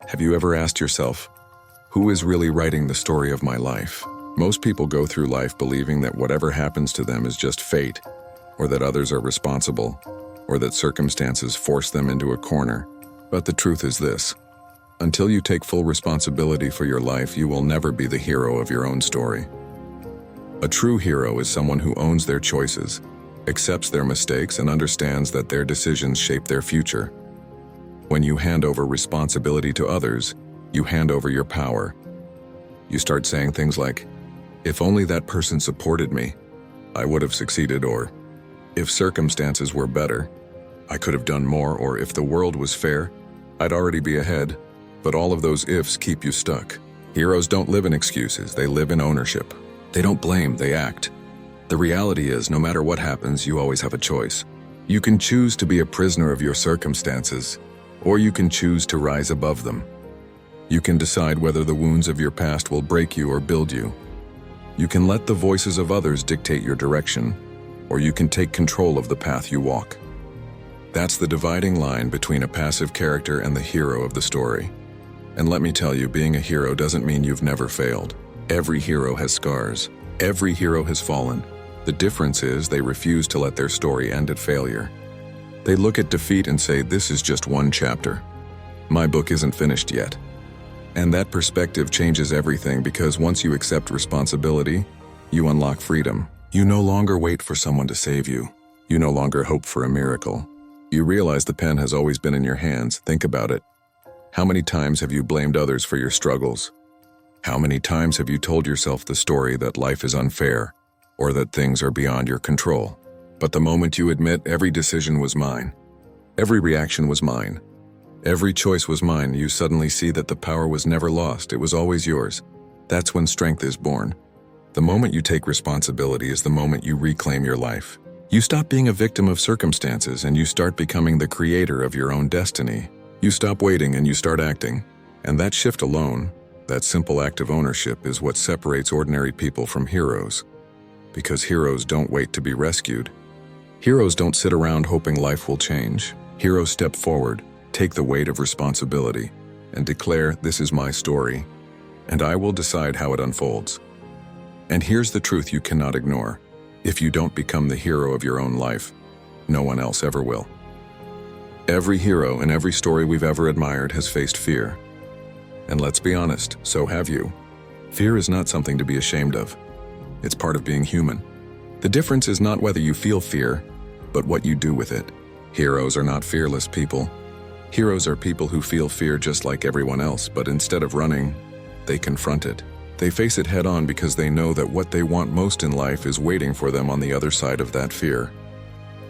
Have you ever asked yourself, who is really writing the story of my life? Most people go through life believing that whatever happens to them is just fate, or that others are responsible, or that circumstances force them into a corner. But the truth is this: until you take full responsibility for your life, you will never be the hero of your own story. A true hero is someone who owns their choices, accepts their mistakes, and understands that their decisions shape their future. When you hand over responsibility to others, you hand over your power. You start saying things like, if only that person supported me, I would have succeeded, or if circumstances were better, I could have done more, or if the world was fair, I'd already be ahead. But all of those ifs keep you stuck. Heroes don't live in excuses, they live in ownership. They don't blame, they act. The reality is, no matter what happens, you always have a choice. You can choose to be a prisoner of your circumstances, or you can choose to rise above them. You can decide whether the wounds of your past will break you or build you. You can let the voices of others dictate your direction, or you can take control of the path you walk. That's the dividing line between a passive character and the hero of the story. And let me tell you, being a hero doesn't mean you've never failed. Every hero has scars. Every hero has fallen. The difference is they refuse to let their story end at failure. They look at defeat and say, this is just one chapter. My book isn't finished yet. And that perspective changes everything, because once you accept responsibility, you unlock freedom. You no longer wait for someone to save you. You no longer hope for a miracle. You realize the pen has always been in your hands. Think about it. How many times have you blamed others for your struggles? How many times have you told yourself the story that life is unfair, or that things are beyond your control? But the moment you admit every decision was mine, every reaction was mine, every choice was mine, you suddenly see that the power was never lost, it was always yours. That's when strength is born. The moment you take responsibility is the moment you reclaim your life. You stop being a victim of circumstances and you start becoming the creator of your own destiny. You stop waiting and you start acting. And that shift alone, that simple act of ownership, is what separates ordinary people from heroes. Because heroes don't wait to be rescued. Heroes don't sit around hoping life will change. Heroes step forward, take the weight of responsibility, and declare, this is my story, and I will decide how it unfolds. And here's the truth you cannot ignore. If you don't become the hero of your own life, no one else ever will. Every hero in every story we've ever admired has faced fear. And let's be honest, so have you. Fear is not something to be ashamed of. It's part of being human. The difference is not whether you feel fear, but what you do with it. Heroes are not fearless people. Heroes are people who feel fear just like everyone else, but instead of running, they confront it. They face it head on because they know that what they want most in life is waiting for them on the other side of that fear.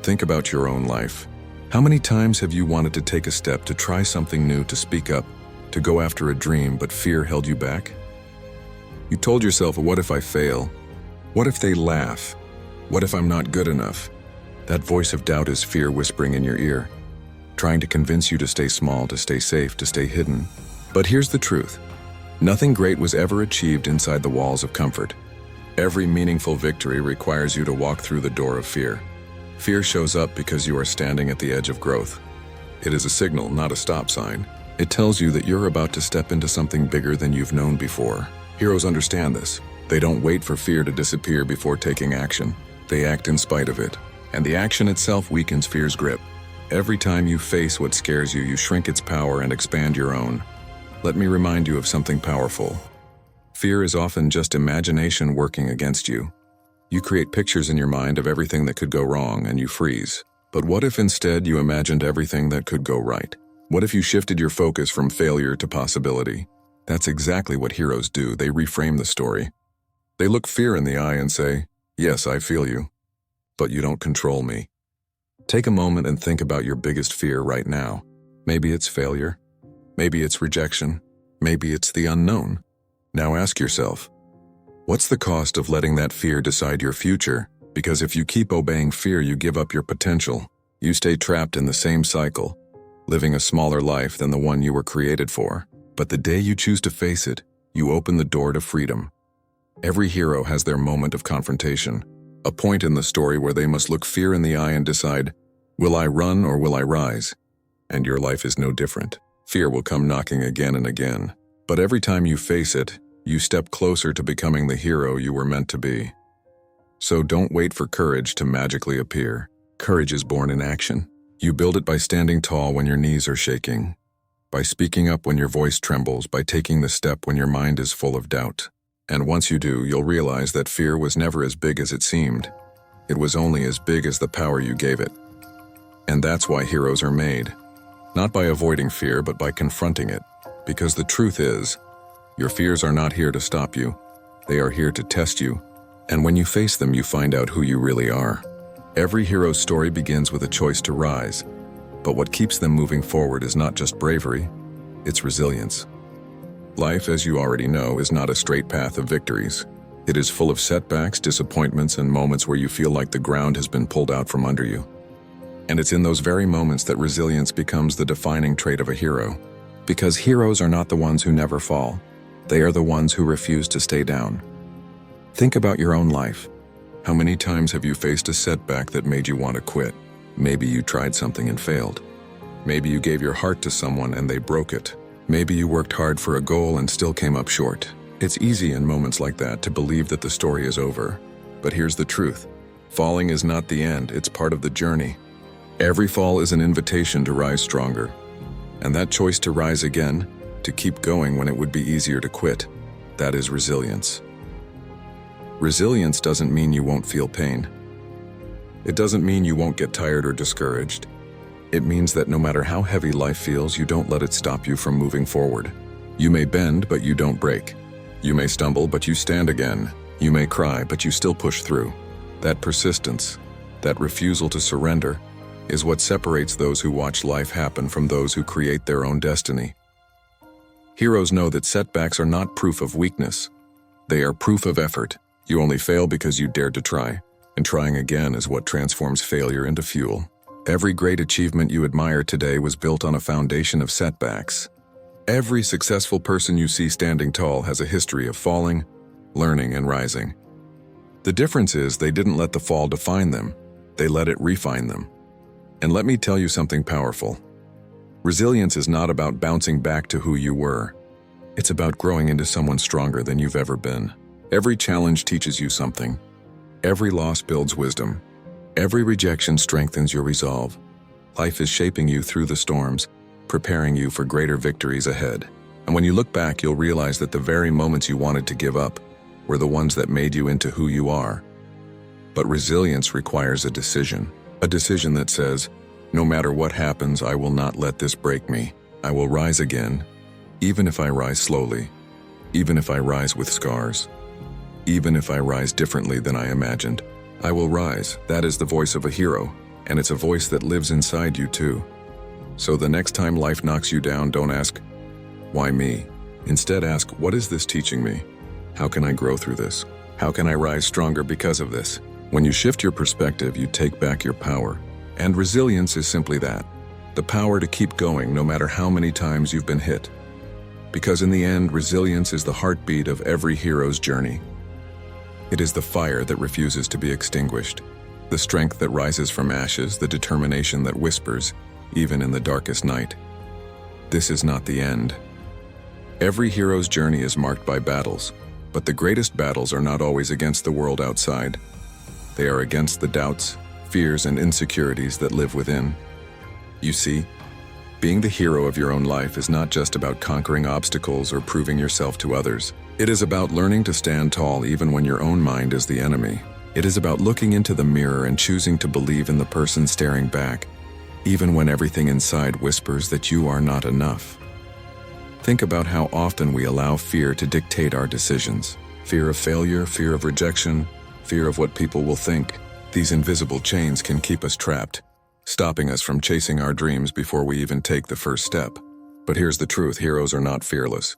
Think about your own life. How many times have you wanted to take a step, to try something new, to speak up, to go after a dream, but fear held you back? You told yourself, what if I fail? What if they laugh? What if I'm not good enough? That voice of doubt is fear whispering in your ear, trying to convince you to stay small, to stay safe, to stay hidden. But here's the truth. Nothing great was ever achieved inside the walls of comfort. Every meaningful victory requires you to walk through the door of fear. Fear shows up because you are standing at the edge of growth. It is a signal, not a stop sign. It tells you that you're about to step into something bigger than you've known before. Heroes understand this. They don't wait for fear to disappear before taking action. They act in spite of it. And the action itself weakens fear's grip. Every time you face what scares you, you shrink its power and expand your own. Let me remind you of something powerful. Fear is often just imagination working against you. You create pictures in your mind of everything that could go wrong and you freeze. But what if instead you imagined everything that could go right? What if you shifted your focus from failure to possibility? That's exactly what heroes do. They reframe the story. They look fear in the eye and say, yes, I feel you, but you don't control me. Take a moment and think about your biggest fear right now. Maybe it's failure. Maybe it's rejection. Maybe it's the unknown. Now ask yourself, what's the cost of letting that fear decide your future? Because if you keep obeying fear, you give up your potential. You stay trapped in the same cycle, living a smaller life than the one you were created for. But the day you choose to face it, you open the door to freedom. Every hero has their moment of confrontation, a point in the story where they must look fear in the eye and decide, will I run or will I rise? And your life is no different. Fear will come knocking again and again. But every time you face it, you step closer to becoming the hero you were meant to be. So don't wait for courage to magically appear. Courage is born in action. You build it by standing tall when your knees are shaking, by speaking up when your voice trembles, by taking the step when your mind is full of doubt. And once you do, you'll realize that fear was never as big as it seemed. It was only as big as the power you gave it. And that's why heroes are made. Not by avoiding fear, but by confronting it. Because the truth is, your fears are not here to stop you. They are here to test you. And when you face them, you find out who you really are. Every hero's story begins with a choice to rise. But what keeps them moving forward is not just bravery, it's resilience. Life, as you already know, is not a straight path of victories. It is full of setbacks, disappointments, and moments where you feel like the ground has been pulled out from under you. And it's in those very moments that resilience becomes the defining trait of a hero. Because heroes are not the ones who never fall. They are the ones who refuse to stay down. Think about your own life. How many times have you faced a setback that made you want to quit? Maybe you tried something and failed. Maybe you gave your heart to someone and they broke it. Maybe you worked hard for a goal and still came up short. It's easy in moments like that to believe that the story is over. But here's the truth. Falling is not the end, it's part of the journey. Every fall is an invitation to rise stronger. And that choice to rise again, to keep going when it would be easier to quit, that is resilience. Resilience doesn't mean you won't feel pain. It doesn't mean you won't get tired or discouraged. It means that no matter how heavy life feels, you don't let it stop you from moving forward. You may bend, but you don't break. You may stumble, but you stand again. You may cry, but you still push through. That persistence, that refusal to surrender, is what separates those who watch life happen from those who create their own destiny. Heroes know that setbacks are not proof of weakness. They are proof of effort. You only fail because you dared to try, and trying again is what transforms failure into fuel. Every great achievement you admire today was built on a foundation of setbacks. Every successful person you see standing tall has a history of falling, learning, and rising. The difference is they didn't let the fall define them, they let it refine them. And let me tell you something powerful. Resilience is not about bouncing back to who you were. It's about growing into someone stronger than you've ever been. Every challenge teaches you something. Every loss builds wisdom. Every rejection strengthens your resolve. Life is shaping you through the storms, preparing you for greater victories ahead. And when you look back, you'll realize that the very moments you wanted to give up were the ones that made you into who you are. But resilience requires a decision that says, no matter what happens, I will not let this break me. I will rise again, even if I rise slowly, even if I rise with scars. Even if I rise differently than I imagined, I will rise. That is the voice of a hero, and it's a voice that lives inside you too. So the next time life knocks you down, don't ask, why me? Instead ask, what is this teaching me? How can I grow through this? How can I rise stronger because of this? When you shift your perspective, you take back your power. And resilience is simply that, the power to keep going no matter how many times you've been hit. Because in the end, resilience is the heartbeat of every hero's journey. It is the fire that refuses to be extinguished, the strength that rises from ashes, the determination that whispers, even in the darkest night. This is not the end. Every hero's journey is marked by battles, but the greatest battles are not always against the world outside. They are against the doubts, fears, and insecurities that live within. You see, being the hero of your own life is not just about conquering obstacles or proving yourself to others. It is about learning to stand tall even when your own mind is the enemy. It is about looking into the mirror and choosing to believe in the person staring back, even when everything inside whispers that you are not enough. Think about how often we allow fear to dictate our decisions. Fear of failure, fear of rejection, fear of what people will think. These invisible chains can keep us trapped, stopping us from chasing our dreams before we even take the first step. But here's the truth, heroes are not fearless.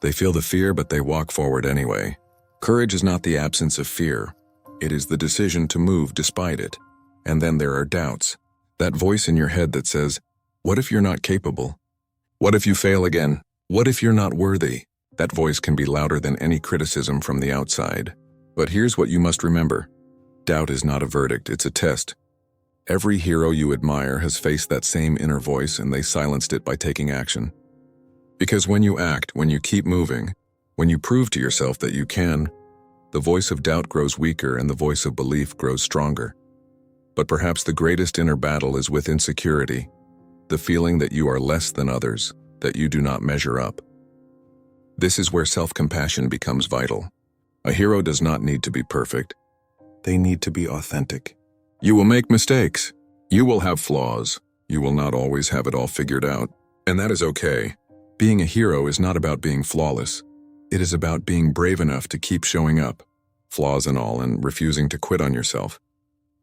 They feel the fear, but they walk forward anyway. Courage is not the absence of fear. It is the decision to move despite it. And then there are doubts. That voice in your head that says, what if you're not capable? What if you fail again? What if you're not worthy? That voice can be louder than any criticism from the outside. But here's what you must remember. Doubt is not a verdict, it's a test. Every hero you admire has faced that same inner voice and they silenced it by taking action. Because when you act, when you keep moving, when you prove to yourself that you can, the voice of doubt grows weaker and the voice of belief grows stronger. But perhaps the greatest inner battle is with insecurity, the feeling that you are less than others, that you do not measure up. This is where self-compassion becomes vital. A hero does not need to be perfect. They need to be authentic. You will make mistakes. You will have flaws. You will not always have it all figured out. And that is okay. Being a hero is not about being flawless. It is about being brave enough to keep showing up, flaws and all, and refusing to quit on yourself.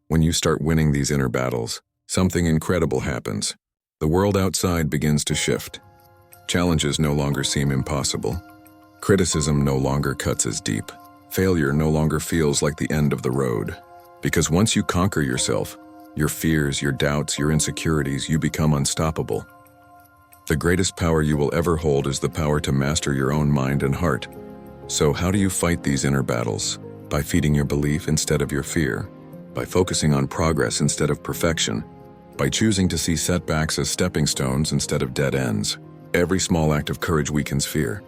When you start winning these inner battles, something incredible happens. The world outside begins to shift. Challenges no longer seem impossible. Criticism no longer cuts as deep. Failure no longer feels like the end of the road. Because once you conquer yourself, your fears, your doubts, your insecurities, you become unstoppable. The greatest power you will ever hold is the power to master your own mind and heart. So how do you fight these inner battles? By feeding your belief instead of your fear. By focusing on progress instead of perfection. By choosing to see setbacks as stepping stones instead of dead ends. Every small act of courage weakens fear.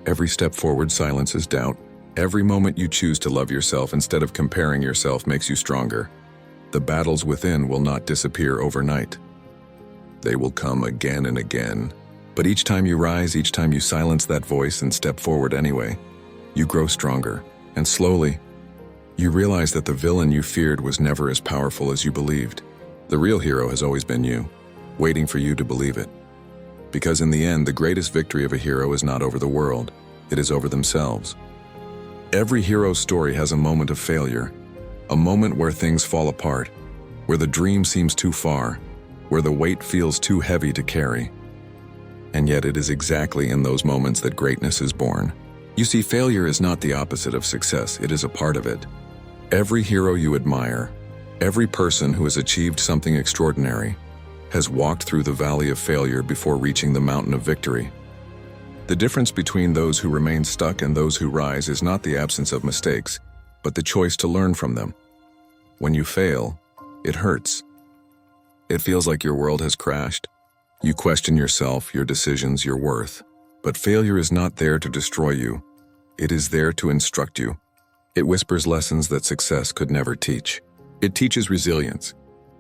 Every step forward silences doubt. Every moment you choose to love yourself instead of comparing yourself makes you stronger. The battles within will not disappear overnight. They will come again and again. But each time you rise, each time you silence that voice and step forward anyway, you grow stronger. And slowly, you realize that the villain you feared was never as powerful as you believed. The real hero has always been you, waiting for you to believe it. Because in the end, the greatest victory of a hero is not over the world, it is over themselves. Every hero's story has a moment of failure, a moment where things fall apart, where the dream seems too far, where the weight feels too heavy to carry. And yet it is exactly in those moments that greatness is born. You see, failure is not the opposite of success, it is a part of it. Every hero you admire, every person who has achieved something extraordinary, has walked through the valley of failure before reaching the mountain of victory. The difference between those who remain stuck and those who rise is not the absence of mistakes, but the choice to learn from them. When you fail, it hurts. It feels like your world has crashed. You question yourself, your decisions, your worth. But failure is not there to destroy you. It is there to instruct you. It whispers lessons that success could never teach. It teaches resilience.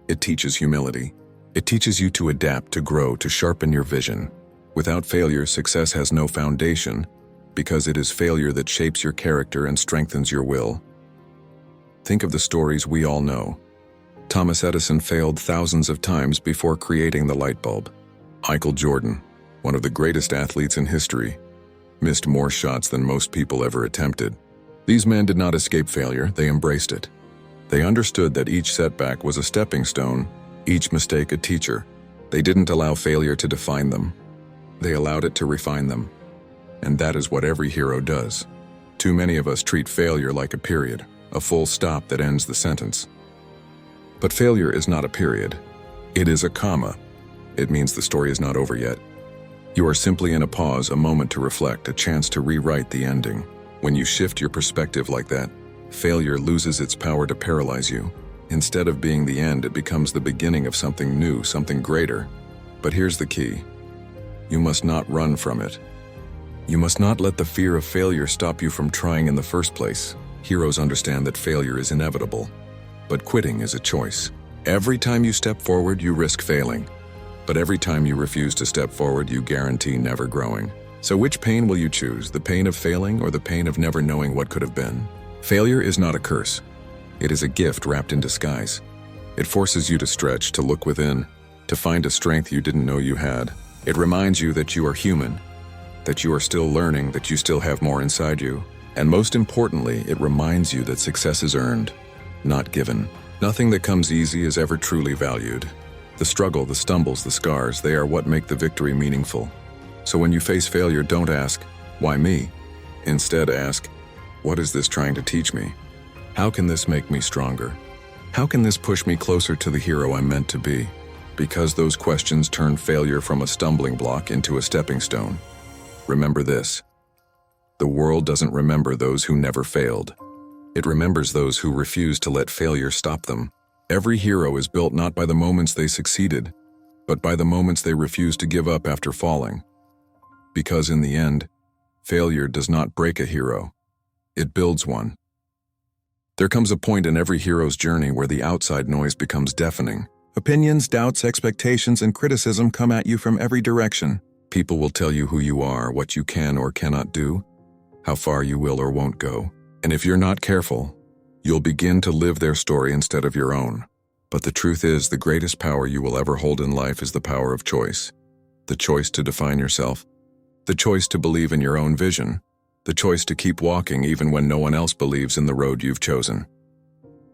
It teaches humility. It teaches you to adapt, to grow, to sharpen your vision. Without failure, success has no foundation, because it is failure that shapes your character and strengthens your will. Think of the stories we all know. Thomas Edison failed thousands of times before creating the light bulb. Michael Jordan, one of the greatest athletes in history, missed more shots than most people ever attempted. These men did not escape failure, they embraced it. They understood that each setback was a stepping stone, each mistake a teacher. They didn't allow failure to define them. They allowed it to refine them. And that is what every hero does. Too many of us treat failure like a period, a full stop that ends the sentence. But failure is not a period. It is a comma. It means the story is not over yet. You are simply in a pause, a moment to reflect, a chance to rewrite the ending. When you shift your perspective like that, failure loses its power to paralyze you. Instead of being the end, it becomes the beginning of something new, something greater. But here's the key. You must not run from it. You must not let the fear of failure stop you from trying in the first place. Heroes understand that failure is inevitable, but quitting is a choice. Every time you step forward, you risk failing. But every time you refuse to step forward, you guarantee never growing. So which pain will you choose, the pain of failing or the pain of never knowing what could have been? Failure is not a curse. It is a gift wrapped in disguise. It forces you to stretch, to look within, to find a strength you didn't know you had. It reminds you that you are human, that you are still learning, that you still have more inside you. And most importantly, it reminds you that success is earned, not given. Nothing that comes easy is ever truly valued. The struggle, the stumbles, the scars, they are what make the victory meaningful. So when you face failure, don't ask, why me? Instead ask, what is this trying to teach me? How can this make me stronger? How can this push me closer to the hero I'm meant to be? Because those questions turn failure from a stumbling block into a stepping stone. Remember this. The world doesn't remember those who never failed. It remembers those who refuse to let failure stop them. Every hero is built not by the moments they succeeded, but by the moments they refused to give up after falling. Because in the end, failure does not break a hero. It builds one. There comes a point in every hero's journey where the outside noise becomes deafening. Opinions, doubts, expectations, and criticism come at you from every direction. People will tell you who you are, what you can or cannot do, how far you will or won't go. And if you're not careful, you'll begin to live their story instead of your own. But the truth is, the greatest power you will ever hold in life is the power of choice. The choice to define yourself. The choice to believe in your own vision. The choice to keep walking even when no one else believes in the road you've chosen.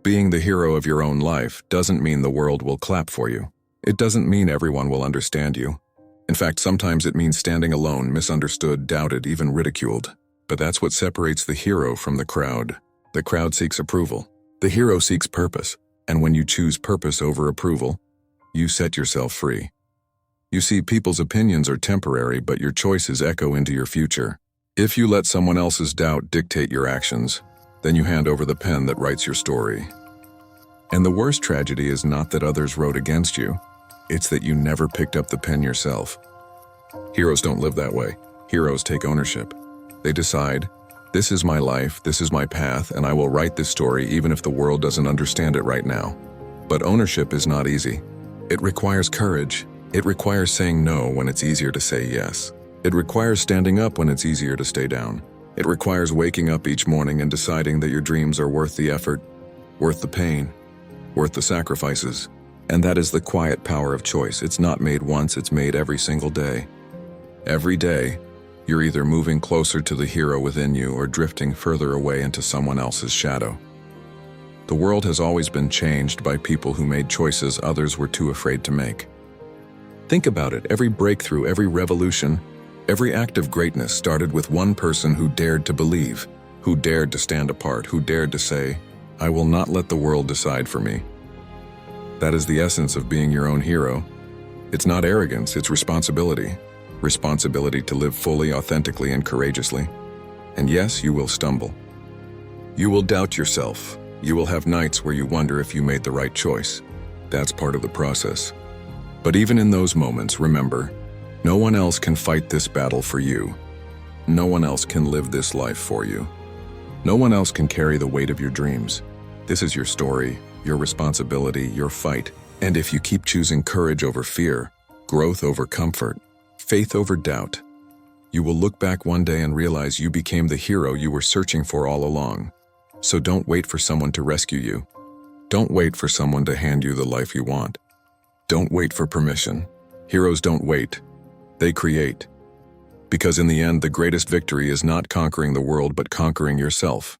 Being the hero of your own life doesn't mean the world will clap for you. It doesn't mean everyone will understand you. In fact, sometimes it means standing alone, misunderstood, doubted, even ridiculed. But that's what separates the hero from the crowd. The crowd seeks approval. The hero seeks purpose. And when you choose purpose over approval, you set yourself free. You see, people's opinions are temporary, but your choices echo into your future. If you let someone else's doubt dictate your actions, then you hand over the pen that writes your story. And the worst tragedy is not that others wrote against you, it's that you never picked up the pen yourself. Heroes don't live that way. Heroes take ownership. They decide, this is my life, this is my path, and I will write this story even if the world doesn't understand it right now. But ownership is not easy. It requires courage. It requires saying no when it's easier to say yes. It requires standing up when it's easier to stay down. It requires waking up each morning and deciding that your dreams are worth the effort, worth the pain, worth the sacrifices. And that is the quiet power of choice. It's not made once, it's made every single day. Every day, you're either moving closer to the hero within you or drifting further away into someone else's shadow. The world has always been changed by people who made choices others were too afraid to make. Think about it, every breakthrough, every revolution, every act of greatness started with one person who dared to believe, who dared to stand apart, who dared to say, I will not let the world decide for me. That is the essence of being your own hero. It's not arrogance, it's responsibility. Responsibility to live fully, authentically, and courageously. And yes, you will stumble. You will doubt yourself. You will have nights where you wonder if you made the right choice. That's part of the process. But even in those moments, remember, no one else can fight this battle for you. No one else can live this life for you. No one else can carry the weight of your dreams. This is your story, your responsibility, your fight. And if you keep choosing courage over fear, growth over comfort, faith over doubt, you will look back one day and realize you became the hero you were searching for all along. So don't wait for someone to rescue you. Don't wait for someone to hand you the life you want. Don't wait for permission. Heroes don't wait. They create. Because in the end, the greatest victory is not conquering the world but conquering yourself.